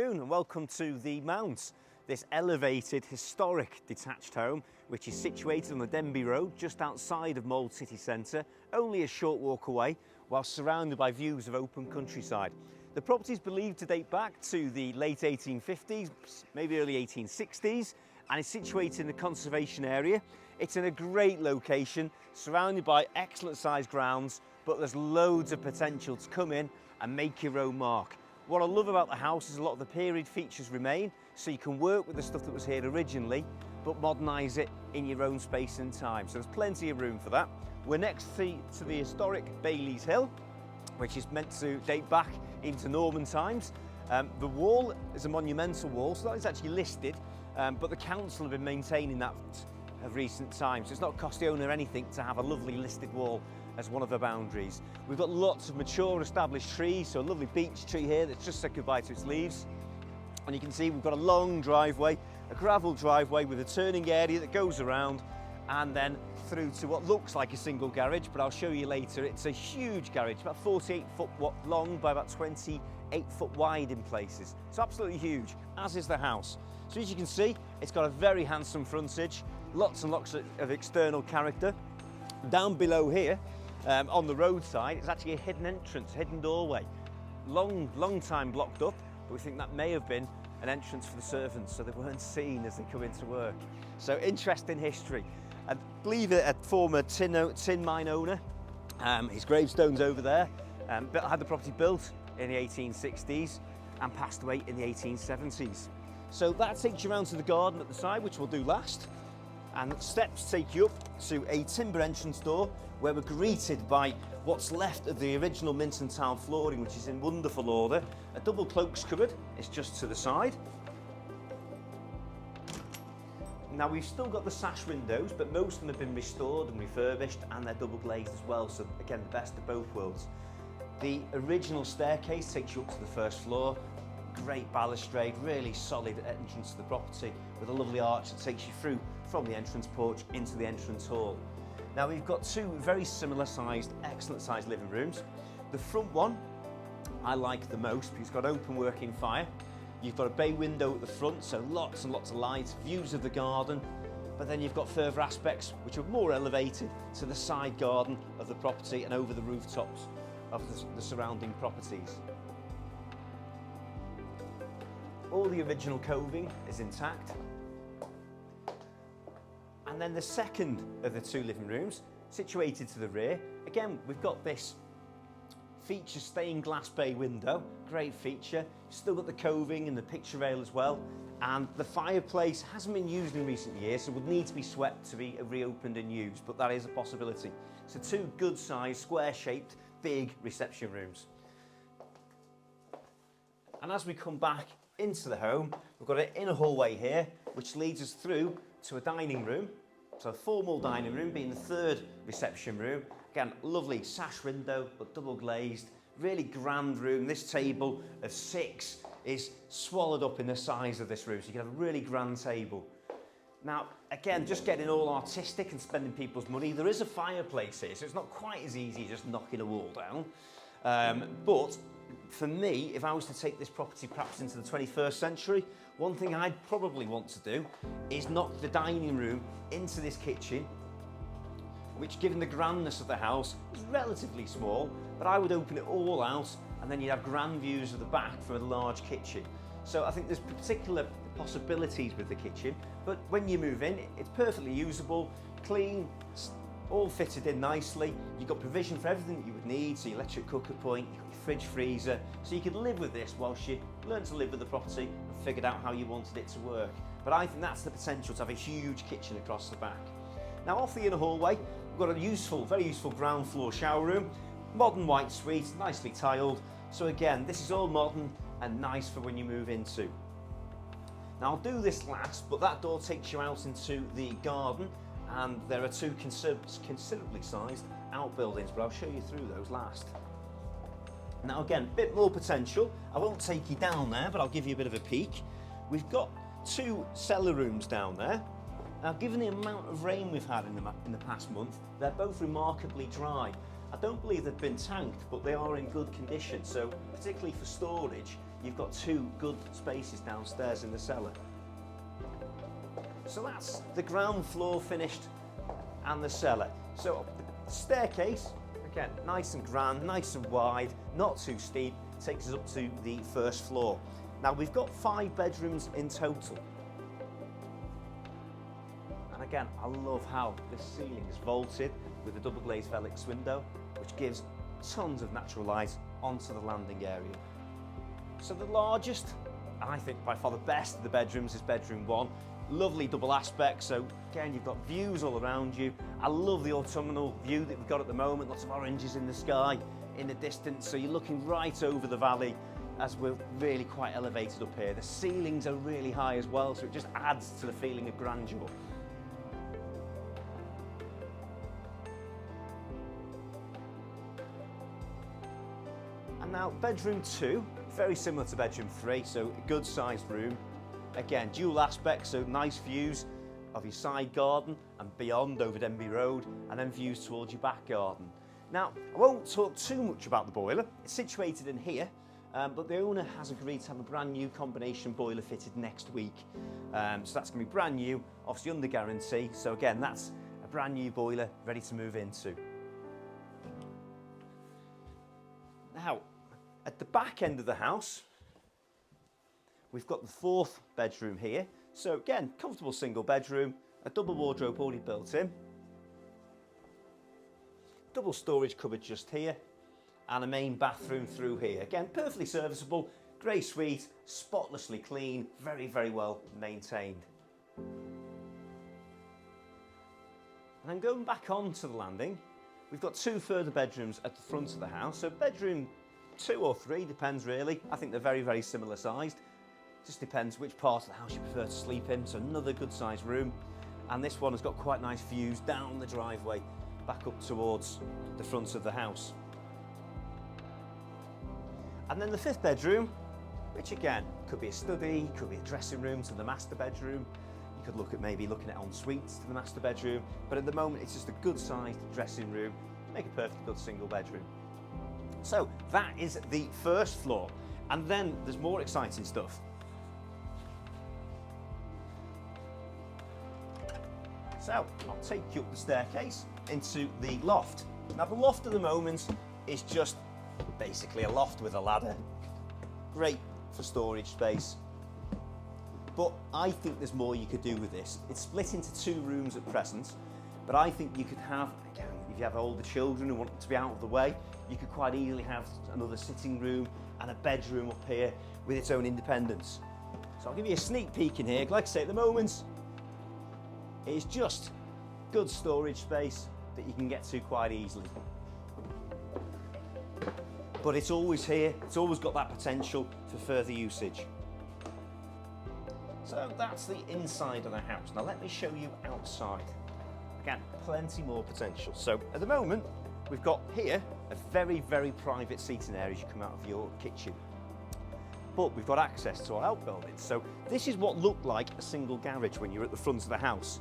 afternoon and welcome to the Mount, this elevated historic detached home which is situated on the Denby Road just outside of Mold city centre, only a short walk away, while surrounded by views of open countryside. The property is believed to date back to the late 1850s, maybe early 1860s, and is situated in a conservation area. It's in a great location, surrounded by excellent sized grounds, but there's loads of potential to come in and make your own mark. What I love about the house is a lot of the period features remain, so you can work with the stuff that was here originally, but modernise it in your own space and time. So there's plenty of room for that. We're next to the historic Bailey's Hill, which is meant to date back even to Norman times. The wall is a monumental wall, so that is actually listed, but the council have been maintaining that of recent times. So it's not cost the owner anything to have a lovely listed wall as one of the boundaries. We've got lots of mature and established trees, so a lovely beech tree here that's just said goodbye to its leaves. And you can see we've got a long driveway, a gravel driveway with a turning area that goes around and then through to what looks like a single garage, but I'll show you later. It's a huge garage, about 48 foot long by about 28 foot wide in places. It's absolutely huge, as is the house. So as you can see, it's got a very handsome frontage, lots and lots of external character. Down below here, on the roadside, it's actually a hidden entrance, a hidden doorway. Long time blocked up, but we think that may have been an entrance for the servants, so they weren't seen as they come into work. So interesting history. I believe a former tin mine owner, his gravestone's over there, had the property built in the 1860s and passed away in the 1870s. So that takes you around to the garden at the side, which we'll do last. And steps take you up to a timber entrance door where we're greeted by what's left of the original Minton tile flooring, which is in wonderful order. A double cloaks cupboard is just to the side. Now we've still got the sash windows, but most of them have been restored and refurbished, and they're double glazed as well, so again, the best of both worlds. The original staircase takes you up to the first floor. Great balustrade, really solid entrance to the property with a lovely arch that takes you through from the entrance porch into the entrance hall. Now we've got two very similar sized, excellent sized living rooms. The front one I like the most because it's got open working fire. You've got a bay window at the front, so lots and lots of light, views of the garden, but then you've got further aspects which are more elevated to the side garden of the property and over the rooftops of the surrounding properties. All the original coving is intact. And then the second of the two living rooms, situated to the rear, again, we've got this feature stained glass bay window, great feature. Still got the coving and the picture rail as well. And the fireplace hasn't been used in recent years, so would need to be swept to be reopened and used, but that is a possibility. So two good sized, square shaped, big reception rooms. And as we come back into the home, we've got an inner hallway here, which leads us through to a dining room. So a formal dining room being the third reception room. Again, lovely sash window, but double glazed, really grand room. This table of 6 is swallowed up in the size of this room, so you can have a really grand table. Now, again, just getting all artistic and spending people's money, there is a fireplace here, so it's not quite as easy as just knocking a wall down. But for me, if I was to take this property perhaps into the 21st century, one thing I'd probably want to do is knock the dining room into this kitchen, which, given the grandness of the house, is relatively small, but I would open it all out and then you'd have grand views of the back from a large kitchen. So I think there's particular possibilities with the kitchen, but when you move in, it's perfectly usable, clean, all fitted in nicely. You've got provision for everything that you would need, so your electric cooker point, you've got your fridge, freezer, so you could live with this whilst you learn to live with the property and figured out how you wanted it to work. But I think that's the potential to have a huge kitchen across the back. Now off the inner hallway, we've got a useful, very useful ground floor shower room, modern white suite, nicely tiled. So again, this is all modern and nice for when you move into. Now I'll do this last, but that door takes you out into the garden, and there are two considerably sized outbuildings, but I'll show you through those last. Now again, a bit more potential. I won't take you down there, but I'll give you a bit of a peek. We've got two cellar rooms down there. Now, given the amount of rain we've had in the past month, they're both remarkably dry. I don't believe they've been tanked, but they are in good condition, so particularly for storage, you've got two good spaces downstairs in the cellar. So that's the ground floor finished and the cellar. So the staircase, again, nice and grand, nice and wide, not too steep, takes us up to the first floor. Now we've got 5 bedrooms in total. And again, I love how this ceiling is vaulted with a double glazed Velux window, which gives tons of natural light onto the landing area. So the largest, and I think by far the best of the bedrooms, is bedroom 1. Lovely double aspect, so again you've got views all around you. I love the autumnal view that we've got at the moment, lots of oranges in the sky in the distance, so you're looking right over the valley as we're really quite elevated up here. The ceilings are really high as well, so it just adds to the feeling of grandeur. And now bedroom 2, very similar to bedroom 3, so a good sized room. Again, dual aspect, so nice views of your side garden and beyond over Denby Road, and then views towards your back garden. Now, I won't talk too much about the boiler. It's situated in here, but the owner has agreed to have a brand new combination boiler fitted next week. So that's going to be brand new, obviously under guarantee. So again, that's a brand new boiler ready to move into. Now, at the back end of the house, we've got the 4th bedroom here. So again, comfortable single bedroom, a double wardrobe already built in, double storage cupboard just here, and a main bathroom through here. Again, perfectly serviceable, grey suite, spotlessly clean, very, very well maintained. And then going back onto the landing, we've got 2 further bedrooms at the front of the house. So bedroom 2 or 3, depends really. I think they're very, very similar sized. Just depends which part of the house you prefer to sleep in. So another good sized room. And this one has got quite nice views down the driveway, back up towards the front of the house. And then the 5th bedroom, which again, could be a study, could be a dressing room to the master bedroom. You could look at maybe looking at en suites to the master bedroom. But at the moment, it's just a good sized dressing room. Make a perfectly good single bedroom. So that is the first floor. And then there's more exciting stuff. So I'll take you up the staircase into the loft. Now the loft at the moment is just basically a loft with a ladder. Great for storage space. But I think there's more you could do with this. It's split into 2 rooms at present, but I think you could have, again, if you have older children who want to be out of the way, you could quite easily have another sitting room and a bedroom up here with its own independence. So I'll give you a sneak peek in here. Like I say, at the moment, it's just good storage space that you can get to quite easily. But it's always here, it's always got that potential for further usage. So that's the inside of the house. Now let me show you outside. Again, plenty more potential. So at the moment, we've got here a very, very private seating area as you come out of your kitchen. But we've got access to our outbuildings. So this is what looked like a single garage when you're at the front of the house.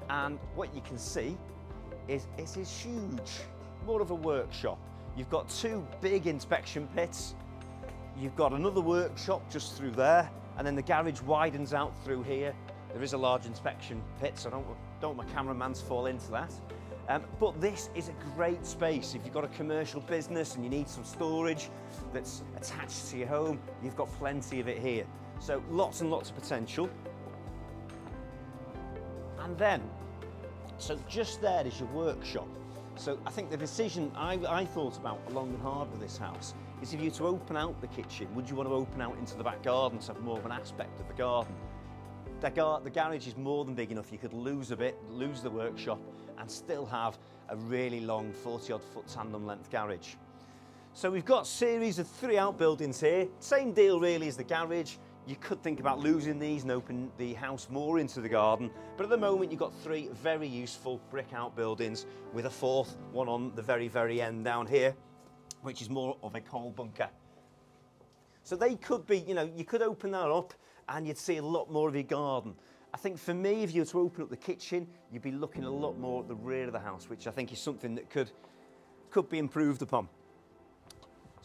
And what you can see is it is huge, more of a workshop. You've got 2 big inspection pits. You've got another workshop just through there, and then the garage widens out through here. There is a large inspection pit, so I don't want my cameraman to fall into that. But this is a great space. If you've got a commercial business and you need some storage that's attached to your home, you've got plenty of it here. So lots and lots of potential. And then, so just there is your workshop. So I think the decision I thought about long and hard with this house is if you were to open out the kitchen, would you want to open out into the back garden to have more of an aspect of the garden? The garage is more than big enough. You could lose a bit, lose the workshop, and still have a really long 40-odd foot tandem length garage. So we've got a series of 3 outbuildings here. Same deal really as the garage. You could think about losing these and open the house more into the garden, but at the moment you've got 3 very useful brick outbuildings with a 4th one on the very, very end down here, which is more of a coal bunker. So they could be, you could open that up and you'd see a lot more of your garden. I think for me, if you were to open up the kitchen, you'd be looking a lot more at the rear of the house, which I think is something that could be improved upon.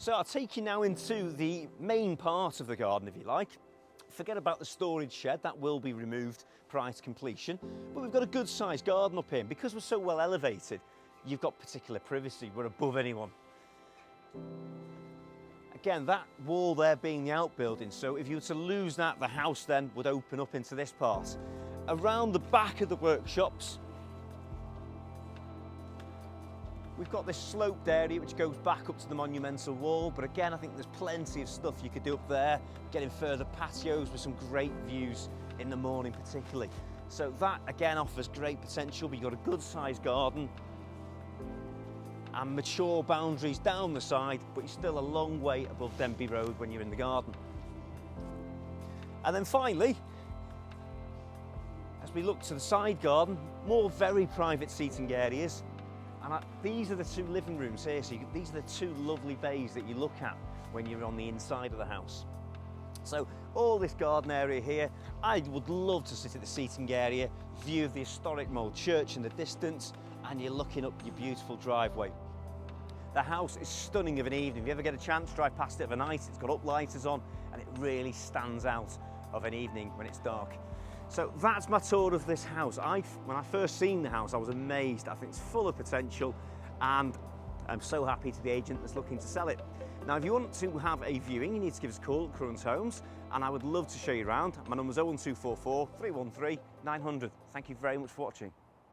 So I'll take you now into the main part of the garden, if you like. Forget about the storage shed, that will be removed prior to completion. But we've got a good sized garden up here. Because we're so well elevated, you've got particular privacy, we're above anyone. Again, that wall there being the outbuilding, so if you were to lose that, the house then would open up into this part. Around the back of the workshops, we've got this sloped area which goes back up to the monumental wall, but again, I think there's plenty of stuff you could do up there, getting further patios with some great views in the morning particularly. So that again offers great potential, but you've got a good sized garden and mature boundaries down the side, but you're still a long way above Denby Road when you're in the garden. And then finally, as we look to the side garden, more very private seating areas. And these are the two living rooms here, so these are the two lovely bays that you look at when you're on the inside of the house. So all this garden area here, I would love to sit at the seating area, view of the historic Mold Church in the distance, and you're looking up your beautiful driveway. The house is stunning of an evening. If you ever get a chance, drive past it of a night, it's got uplighters on, and it really stands out of an evening when it's dark. So that's my tour of this house. When I first seen the house, I was amazed. I think it's full of potential, and I'm so happy to the agent that's looking to sell it. Now, if you want to have a viewing, you need to give us a call at Currans Homes, and I would love to show you around. My number's 01244 313 900. Thank you very much for watching.